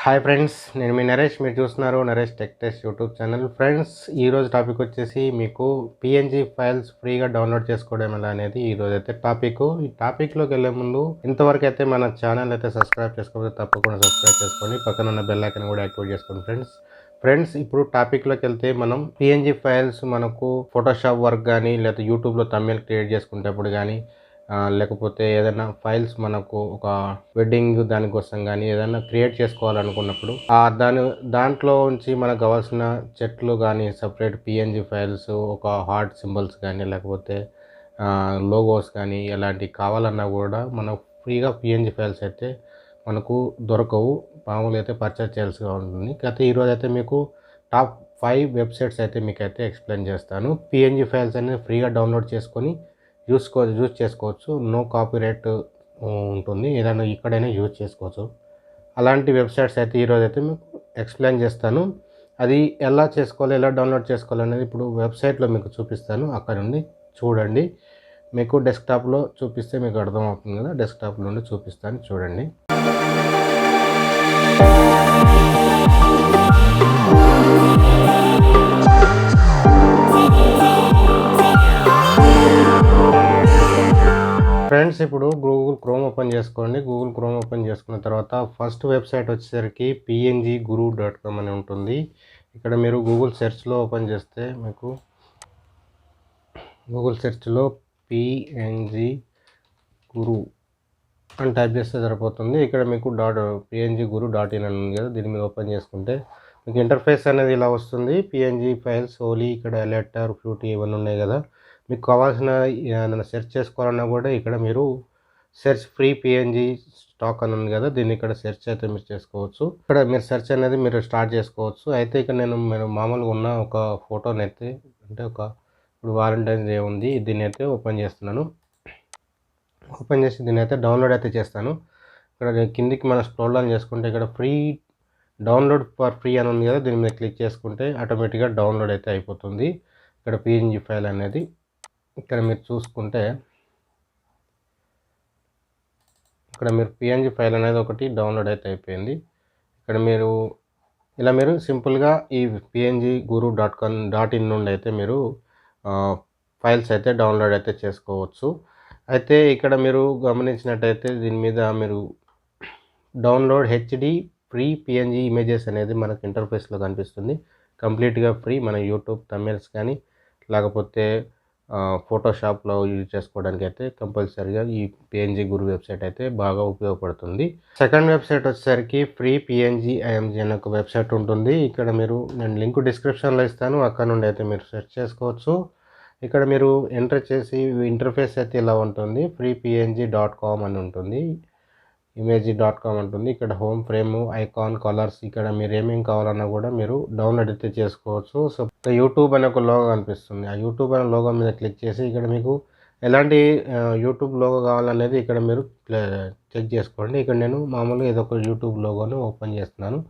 Hi friends, నేను మీ నరేష్. మీరు చూస్తున్నారు Naresh tech test YouTube channel. Friends, ఈరోజు టాపిక్ వచ్చేసి మీకు పిఎన్జీ ఫైల్స్ ఫ్రీగా డౌన్లోడ్ చేసుకోవడం ఎలా అనేది ఈరోజు అయితే టాపిక్. ఈ టాపిక్లోకి వెళ్ళే ముందు ఇంతవరకు అయితే మన ఛానల్ అయితే సబ్స్క్రైబ్ చేసుకోకపోతే తప్పకుండా సబ్స్క్రైబ్ చేసుకోండి, పక్కన ఉన్న బెల్ ఐకాన్ కూడా యాక్టివేట్ చేసుకోండి ఫ్రెండ్స్. ఇప్పుడు టాపిక్లోకి వెళ్తే మనం పిఎన్జీ ఫైల్స్ మనకు ఫోటోషాప్ వర్క్ కానీ లేదా యూట్యూబ్లో తమిళ్ క్రియేట్ చేసుకునేటప్పుడు కానీ లేకపోతే ఏదైనా ఫైల్స్ మనకు ఒక వెడ్డింగ్ దానికోసం కానీ ఏదైనా క్రియేట్ చేసుకోవాలనుకున్నప్పుడు దాంట్లో నుంచి మనకు కావాల్సిన చెట్లు కానీ సపరేట్ పిఎన్జీ ఫైల్స్, ఒక హార్ట్ సింబల్స్ కానీ లేకపోతే లోగోస్ కానీ ఎలాంటివి కావాలన్నా కూడా మనం ఫ్రీగా పిఎన్జీ ఫైల్స్ అయితే మనకు దొరకవు. మామూలుగా అయితే పర్చేస్ చేయాల్సి ఉంటుంది. అయితే ఈరోజు అయితే మీకు టాప్ 5 వెబ్సైట్స్ అయితే మీకైతే ఎక్స్ప్లెయిన్ చేస్తాను. పిఎన్జీ ఫైల్స్ అనేది ఫ్రీగా డౌన్లోడ్ చేసుకొని యూజ్ చేసుకోవచ్చు. నో కాపీరైట్ ఉంటుంది, ఏదైనా ఇక్కడైనా యూజ్ చేసుకోవచ్చు. అలాంటి వెబ్సైట్స్ అయితే ఈరోజు అయితే మీకు ఎక్స్ప్లెయిన్ చేస్తాను. అది ఎలా చేసుకోవాలి, ఎలా డౌన్లోడ్ చేసుకోవాలి అనేది ఇప్పుడు వెబ్సైట్లో మీకు చూపిస్తాను. అక్కడ నుండి చూడండి. మీకు డెస్క్టాప్లో చూపిస్తే మీకు అర్థమవుతుంది కదా, డెస్క్టాప్ నుండి చూపిస్తాను చూడండి. ఫ్రెండ్స్, ఇప్పుడు గూగుల్ క్రోమ్ ఓపెన్ చేసుకోండి. గూగుల్ క్రోమ్ ఓపెన్ చేసుకున్న తర్వాత ఫస్ట్ వెబ్సైట్ వచ్చేసరికి pnguru.com అని ఉంటుంది. ఇక్కడ మీరు గూగుల్ సెర్చ్లో ఓపెన్ చేస్తే మీకు గూగుల్ సెర్చ్లో pnguru అని టైప్ చేస్తే సరిపోతుంది. ఇక్కడ మీకు pnguru.in అని ఉంది కదా, దీని మీద ఓపెన్ చేసుకుంటే మీకు ఇంటర్ఫేస్ అనేది ఇలా వస్తుంది. పిఎన్జీ ఫైల్స్ ఓలీ, ఇక్కడ లెటర్, ఫ్రూటీ ఇవన్నీ ఉన్నాయి కదా. మీకు కావాల్సిన ఏదైనా సెర్చ్ చేసుకోవాలన్నా కూడా ఇక్కడ మీరు సెర్చ్ ఫ్రీ పిఎన్జీ స్టాక్ అని ఉంది కదా, దీన్ని ఇక్కడ సెర్చ్ అయితే మీరు చేసుకోవచ్చు. ఇక్కడ మీరు సెర్చ్ అనేది మీరు స్టార్ట్ చేసుకోవచ్చు. అయితే ఇక్కడ నేను మామూలుగా ఉన్న ఒక ఫోటోని అయితే అంటే ఇప్పుడు వాలంటైన్స్ డే ఉంది, దీన్ని అయితే ఓపెన్ చేస్తున్నాను. ఓపెన్ చేసి దీన్ని అయితే డౌన్లోడ్ అయితే చేస్తాను. ఇక్కడ కిందికి మనం స్క్రోల్ డౌన్ చేసుకుంటే ఇక్కడ ఫ్రీ డౌన్లోడ్ ఫర్ ఫ్రీ అని ఉంది కదా, దీని మీద క్లిక్ చేసుకుంటే ఆటోమేటిక్గా డౌన్లోడ్ అయితే అయిపోతుంది. ఇక్కడ పిఎన్జీ ఫైల్ అనేది ఇక్కడ మీరు చూసుకుంటే ఇక్కడ మీరు పిఎన్జీ ఫైల్ అనేది ఒకటి డౌన్లోడ్ అయితే అయిపోయింది. ఇక్కడ మీరు సింపుల్గా ఈ pnguru.in నుండి అయితే మీరు ఫైల్స్ అయితే డౌన్లోడ్ అయితే చేసుకోవచ్చు. అయితే ఇక్కడ మీరు గమనించినట్టయితే దీని మీద మీరు download HD free PNG images అనేది మనకు ఇంటర్ఫేస్లో కనిపిస్తుంది. కంప్లీట్గా ఫ్రీ. మన యూట్యూబ్ తమిళస్ కానీ లేకపోతే ఫోటోషాప్లో యూజ్ చేసుకోవడానికి అయితే కంపల్సరీగా ఈ పిఎన్జీ గురు వెబ్సైట్ అయితే బాగా ఉపయోగపడుతుంది. సెకండ్ వెబ్సైట్ వచ్చేసరికి ఫ్రీ పిఎన్జీ ఐఎంజీ అనే ఒక వెబ్సైట్ ఉంటుంది. ఇక్కడ నేను లింక్ డిస్క్రిప్షన్లో ఇస్తాను, అక్కడ నుండి అయితే మీరు సెర్చ్ చేసుకోవచ్చు. ఇక్కడ మీరు ఎంటర్ చేసి ఇంటర్ఫేస్ అయితే ఇలా ఉంటుంది. freepng.com అని ఉంటుంది, image.com ఉంటుంది. ఇక్కడ హోమ్ ఫ్రేమ్, ఐకాన్, కలర్స్, ఇక్కడ మీరు ఏమేమి కావాలన్నా కూడా మీరు డౌన్లోడ్ అయితే చేసుకోవచ్చు. సో యూట్యూబ్ అనే ఒక లోగో కనిపిస్తుంది. ఆ యూట్యూబ్ అనే లోగో మీద క్లిక్ చేసి ఇక్కడ మీకు ఎలాంటి యూట్యూబ్ లోగో కావాలనేది ఇక్కడ మీరు చెక్ చేసుకోండి. ఇక్కడ నేను మామూలుగా ఏదో ఒక యూట్యూబ్ లోగోని ఓపెన్ చేస్తున్నాను.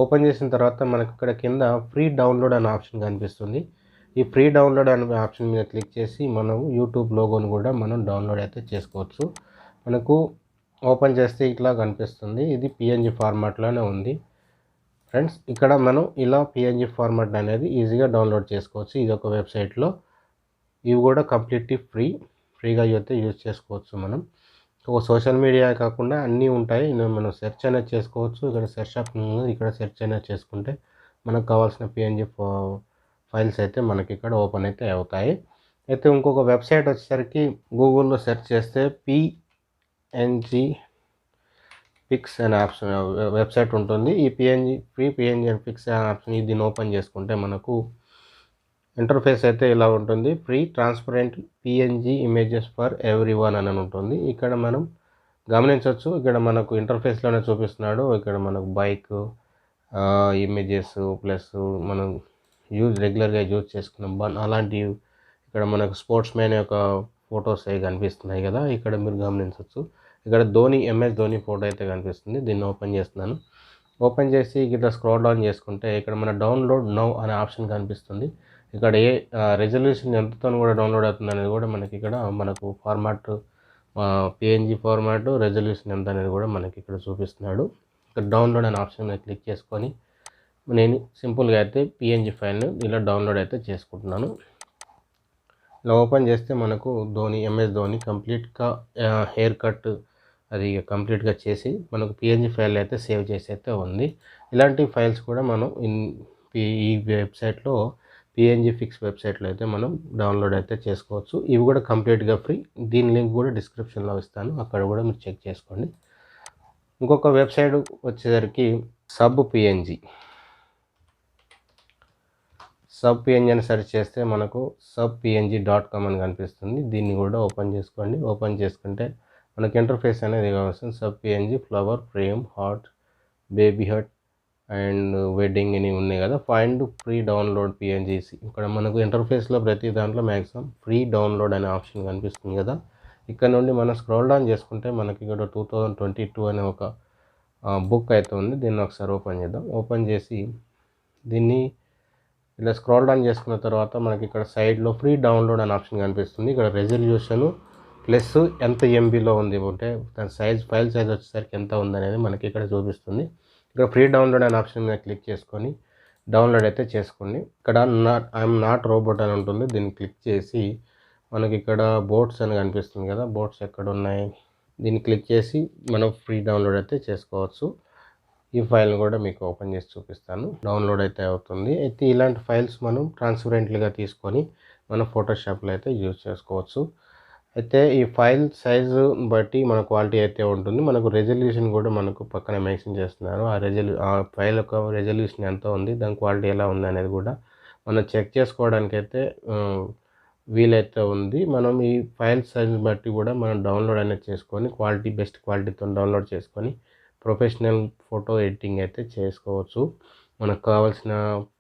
ఓపెన్ చేసిన తర్వాత మనకి ఇక్కడ కింద ఫ్రీ డౌన్లోడ్ అనే ఆప్షన్ కనిపిస్తుంది. ఈ ఫ్రీ డౌన్లోడ్ అనే ఆప్షన్ మీద క్లిక్ చేసి మనం యూట్యూబ్ లోగోని కూడా మనం డౌన్లోడ్ అయితే చేసుకోవచ్చు. మనకు ఓపెన్ చేస్తే ఇట్లా కనిపిస్తుంది. ఇది పిఎన్జీ ఫార్మాట్లోనే ఉంది ఫ్రెండ్స్. ఇక్కడ మనం ఇలా పిఎన్జీ ఫార్మాట్ అనేది ఈజీగా డౌన్లోడ్ చేసుకోవచ్చు. ఇది ఒక వెబ్సైట్లో. ఇవి కూడా కంప్లీట్లీ ఫ్రీగా అయితే యూజ్ చేసుకోవచ్చు. మనం ఒక సోషల్ మీడియా కాకుండా అన్నీ ఉంటాయి. మనం సెర్చ్ అనేది చేసుకోవచ్చు. ఇక్కడ సెర్చ్ ఆప్షన్ ఉంది, ఇక్కడ సెర్చ్ అనేది చేసుకుంటే మనకు కావాల్సిన పిఎన్జీ ఫైల్స్ అయితే మనకి ఇక్కడ ఓపెన్ అయితే అవుతాయి. అయితే ఇంకొక వెబ్సైట్ వచ్చేసరికి గూగుల్లో సెర్చ్ చేస్తే పిఎన్జీ పిక్స్ అనే ఆప్షన్ వెబ్సైట్ ఉంటుంది. ఈ ఫ్రీ పిఎన్జీ పిక్స్ అనే ఆప్షన్ దీన్ని ఓపెన్ చేసుకుంటే మనకు ఇంటర్ఫేస్ అయితే ఇలా ఉంటుంది. Free transparent PNG images for everyone అని ఉంటుంది. ఇక్కడ మనం గమనించవచ్చు, ఇక్కడ మనకు ఇంటర్ఫేస్లోనే చూపిస్తున్నాడు. ఇక్కడ మనకు బైక్ ఇమేజెస్ ప్లస్ మనం రెగ్యులర్గా యూజ్ చేసుకున్నాం అలాంటివి. ఇక్కడ మనకు స్పోర్ట్స్ మ్యాన్ యొక్క ఫొటోస్ అవి కనిపిస్తున్నాయి కదా, ఇక్కడ మీరు గమనించవచ్చు. ఇక్కడ MS ధోని ఫోటో అయితే కనిపిస్తుంది. దీన్ని ఓపెన్ చేస్తున్నాను. ఓపెన్ చేసి ఇక్కడ స్క్రోల్ డౌన్ చేసుకుంటే ఇక్కడ మన డౌన్లోడ్ నౌ అనే ఆప్షన్ కనిపిస్తుంది. ఇక్కడ రెజల్యూషన్ ఎంతతో కూడా డౌన్లోడ్ అవుతుంది అనేది కూడా మనకి ఇక్కడ మనకు ఫార్మాట్ పిఎన్జీ ఫార్మాట్ రెజల్యూషన్ ఎంత అనేది కూడా మనకి ఇక్కడ చూపిస్తున్నాడు. ఇక్కడ డౌన్లోడ్ అనే ఆప్షన్ మీద క్లిక్ చేసుకొని నేను సింపుల్గా అయితే పిఎన్జీ ఫైల్ని ఇలా డౌన్లోడ్ అయితే చేసుకుంటున్నాను. ఇలా ఓపెన్ చేస్తే మనకు ఎంఎస్ ధోని కంప్లీట్గా హెయిర్ కట్ అది కంప్లీట్గా చేసి మనకు పిఎన్జీ ఫైల్ అయితే సేవ్ చేసి అయితే ఉంది. ఇలాంటి ఫైల్స్ కూడా మనం ఈ వెబ్సైట్లో పిఎన్జీ ఫిక్స్ వెబ్సైట్లో అయితే మనం డౌన్లోడ్ అయితే చేసుకోవచ్చు. ఇవి కూడా కంప్లీట్గా ఫ్రీ. దీని లింక్ కూడా డిస్క్రిప్షన్లో ఇస్తాను, అక్కడ కూడా మీరు చెక్ చేసుకోండి. ఇంకొక వెబ్సైట్ వచ్చేసరికి సబ్ పిఎన్జీ అని సెర్చ్ చేస్తే మనకు subpng.com అని కనిపిస్తుంది. దీన్ని కూడా ఓపెన్ చేసుకోండి. ఓపెన్ చేసుకుంటే మనకి ఇంటర్ఫేస్ అనేది వస్తుంది. subpng flower frame heart baby hut and wedding అని ఉన్నాయి కదా. Find free download PNGs. ఇక్కడ మనకు ఇంటర్ఫేస్లో ప్రతి దాంట్లో మ్యాక్సిమం ఫ్రీ డౌన్లోడ్ అనే ఆప్షన్ కనిపిస్తుంది కదా. ఇక్కడ నుండి మనం స్క్రోల్ డౌన్ చేసుకుంటే మనకి ఇక్కడ 2022 అనే ఒక బుక్ అయితే ఉంది. దీన్ని ఒకసారి ఓపెన్ చేద్దాం. ఓపెన్ చేసి దీన్ని ఇలా స్క్రోల్ డౌన్ చేసుకున్న తర్వాత మనకి ఇక్కడ సైడ్లో ఫ్రీ డౌన్లోడ్ అనే ఆప్షన్ కనిపిస్తుంది. ఇక్కడ రెజల్యూషను ప్లస్ ఎంత ఎంబీలో ఉంది అంటే దాని ఫైల్ సైజ్ వచ్చేసరికి ఎంత ఉందనేది మనకి ఇక్కడ చూపిస్తుంది. ఇక్కడ ఫ్రీ డౌన్లోడ్ అనే ఆప్షన్ మీద క్లిక్ చేసుకొని డౌన్లోడ్ అయితే చేసుకోండి. ఇక్కడ ఐఎమ్ నాట్ రోబోట్ అని ఉంటుంది. దీన్ని క్లిక్ చేసి మనకి ఇక్కడ బోట్స్ అని కనిపిస్తుంది కదా. బోట్స్ ఎక్కడ ఉన్నాయి, దీన్ని క్లిక్ చేసి మనం ఫ్రీ డౌన్లోడ్ అయితే చేసుకోవచ్చు. ఈ ఫైల్ని కూడా మీకు ఓపెన్ చేసి చూపిస్తాను. డౌన్లోడ్ అయితే అవుతుంది. అయితే ఇలాంటి ఫైల్స్ మనం ట్రాన్స్పరెంట్లీగా తీసుకొని మనం ఫోటోషాప్లో అయితే యూజ్ చేసుకోవచ్చు. అయితే ఈ ఫైల్ సైజు బట్టి మన క్వాలిటీ అయితే ఉంటుంది. మనకు రెజల్యూషన్ కూడా మనకు పక్కన మెన్షన్ చేస్తున్నారు. ఆ ఫైల్ యొక్క రెజల్యూషన్ ఎంత ఉంది, దాని క్వాలిటీ ఎలా ఉంది అనేది కూడా మనం చెక్ చేసుకోవడానికి అయితే వీలైతే ఉంది. మనం ఈ ఫైల్ సైజ్ బట్టి కూడా మనం డౌన్లోడ్ అనేది చేసుకొని బెస్ట్ క్వాలిటీతో డౌన్లోడ్ చేసుకొని ప్రొఫెషనల్ ఫోటో ఎడిటింగ్ అయితే చేసుకోవచ్చు. మనకు కావాల్సిన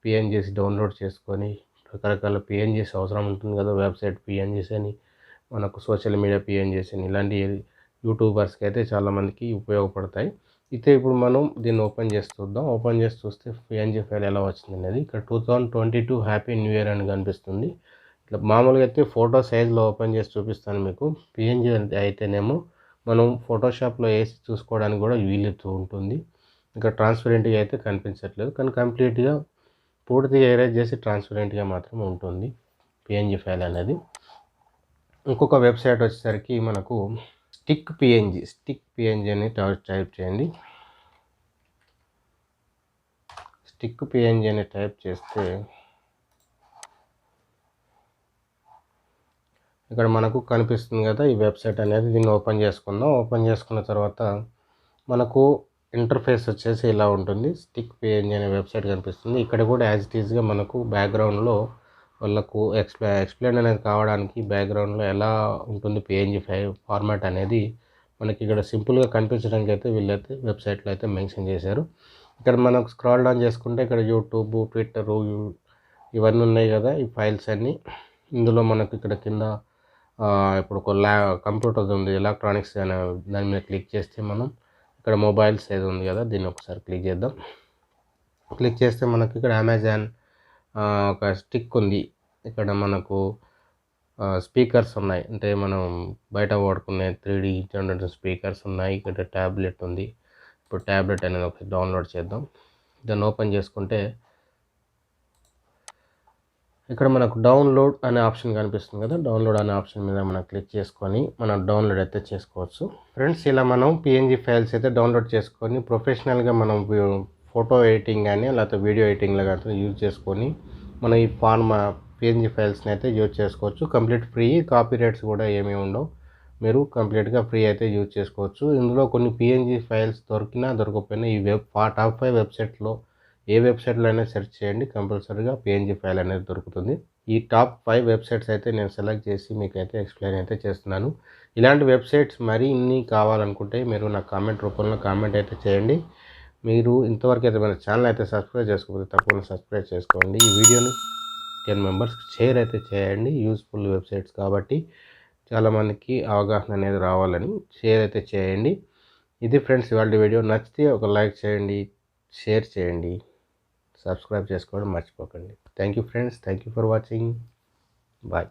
పిఎన్జీస్ డౌన్లోడ్ చేసుకొని రకరకాల పిఎన్జీస్ అవసరం ఉంటుంది కదా. వెబ్సైట్ పిఎన్జీస్ అని, మనకు సోషల్ మీడియా పిఎన్జీస్ అని, ఇలాంటి యూట్యూబర్స్కి అయితే చాలామందికి ఉపయోగపడతాయి. అయితే ఇప్పుడు మనం దీన్ని ఓపెన్ చేసి చూద్దాం. ఓపెన్ చేసి చూస్తే పిఎన్జీ ఫైల్ ఎలా వచ్చింది అనేది ఇక్కడ 2022 హ్యాపీ న్యూ ఇయర్ అని కనిపిస్తుంది. ఇట్లా మామూలుగా అయితే ఫోటో సైజ్లో ఓపెన్ చేసి చూపిస్తాను మీకు. పిఎన్జీ అయితేనేమో మనం ఫోటోషాప్లో వేసి చూసుకోవడానికి కూడా వీలుతూ ఉంటుంది. ఇంకా ట్రాన్స్పరెంట్గా అయితే కనిపించట్లేదు, కానీ కంప్లీట్గా పూర్తిగా ఎరేజ్ చేసి ట్రాన్స్పరెంట్గా మాత్రం ఉంటుంది పిఎన్జీ ఫైల్ అనేది. ఇంకొక వెబ్సైట్ వచ్చేసరికి మనకు స్టిక్ పిఎన్జీ అని టైప్ చేయండి. స్టిక్ పిఎన్జీ అని టైప్ చేస్తే ఇక్కడ మనకు కనిపిస్తుంది కదా ఈ వెబ్సైట్ అనేది. దీన్ని ఓపెన్ చేసుకుందాం. ఓపెన్ చేసుకున్న తర్వాత మనకు ఇంటర్ఫేస్ వచ్చేసి ఇలా ఉంటుంది. స్టిక్ పిఎన్జీ అనే వెబ్సైట్ కనిపిస్తుంది. ఇక్కడ కూడా యాజ్ ఇట్ ఈస్గా మనకు బ్యాక్గ్రౌండ్లో వాళ్ళకు ఎక్స్ప్లెయిన్ అనేది కావడానికి బ్యాక్గ్రౌండ్లో ఎలా ఉంటుంది పిఎన్జీ ఫార్మాట్ అనేది మనకి ఇక్కడ సింపుల్గా కనిపించడానికి అయితే వీళ్ళైతే వెబ్సైట్లో అయితే మెన్షన్ చేశారు. ఇక్కడ మనకు స్క్రాల్ డౌన్ చేసుకుంటే ఇక్కడ యూట్యూబ్, ట్విట్టరు ఇవన్నీ ఉన్నాయి కదా ఈ ఫైల్స్ అన్నీ. ఇందులో మనకు ఇక్కడ కింద ఇప్పుడు ఒక కంప్యూటర్ ఉంది, ఎలక్ట్రానిక్స్ అనే దాని మీద క్లిక్ చేస్తే మనం ఇక్కడ మొబైల్స్ ఏది ఉంది కదా, దీన్ని ఒకసారి క్లిక్ చేద్దాం. క్లిక్ చేస్తే మనకి ఇక్కడ అమెజాన్ ఒక స్టిక్ ఉంది. ఇక్కడ మనకు స్పీకర్స్ ఉన్నాయి, అంటే మనం బయట వాడుకునే 3D జనరేటర్ స్పీకర్స్ ఉన్నాయి. ఇక్కడ ట్యాబ్లెట్ ఉంది. ఇప్పుడు ట్యాబ్లెట్ అనేది ఒకటి డౌన్లోడ్ చేద్దాం. దాన్ని ఓపెన్ చేసుకుంటే ఇక్కడ మనకు డౌన్లోడ్ అనే ఆప్షన్ కనిపిస్తుంది కదా. డౌన్లోడ్ అనే ఆప్షన్ మీద మనం క్లిక్ చేసుకొని మనం డౌన్లోడ్ అయితే చేసుకోవచ్చు. ఫ్రెండ్స్, ఇలా మనం పిఎన్జీ ఫైల్స్ అయితే డౌన్లోడ్ చేసుకొని ప్రొఫెషనల్గా మనం ఫోటో ఎడిటింగ్ కానీ లేకపోతే వీడియో ఎడిటింగ్లో కానీ యూజ్ చేసుకొని మనం ఈ పిఎన్జీ ఫైల్స్ని అయితే యూజ్ చేసుకోవచ్చు. కంప్లీట్ ఫ్రీ, కాపీ రైట్స్ కూడా ఏమీ ఉండవు. మీరు కంప్లీట్గా ఫ్రీ అయితే యూజ్ చేసుకోవచ్చు. ఇందులో కొన్ని పిఎన్జీ ఫైల్స్ దొరికినా దొరకకపోయినా ఈ టాప్ 5 వెబ్సైట్లో ఏ వెబ్సైట్లో అయినా సెర్చ్ చేయండి, కంపల్సరీగా పిఎన్జీ ఫైల్ అనేది దొరుకుతుంది. ఈ టాప్ 5 వెబ్సైట్స్ అయితే నేను సెలెక్ట్ చేసి మీకు అయితే ఎక్స్ప్లెయిన్ అయితే చేస్తున్నాను. ఇలాంటి వెబ్సైట్స్ మరీ ఇన్ని కావాలనుకుంటే మీరు నాకు కామెంట్ రూపంలో కామెంట్ అయితే చేయండి. మీరు ఇంతవరకు అయితే మన ఛానల్ అయితే సబ్స్క్రైబ్ చేసుకోకపోతే తప్పకుండా సబ్స్క్రైబ్ చేసుకోండి. ఈ వీడియోని 10 మెంబర్స్కి షేర్ అయితే చేయండి. యూస్ఫుల్ వెబ్సైట్స్ కాబట్టి చాలామందికి అవగాహన అనేది రావాలని షేర్ అయితే చేయండి. ఇది ఫ్రెండ్స్ ఇవాళ వీడియో. నచ్చితే ఒక లైక్ చేయండి, షేర్ చేయండి, సబ్స్క్రైబ్ చేసుకోవడం మర్చిపోకండి. Thank you friends. Thank you for watching. Bye.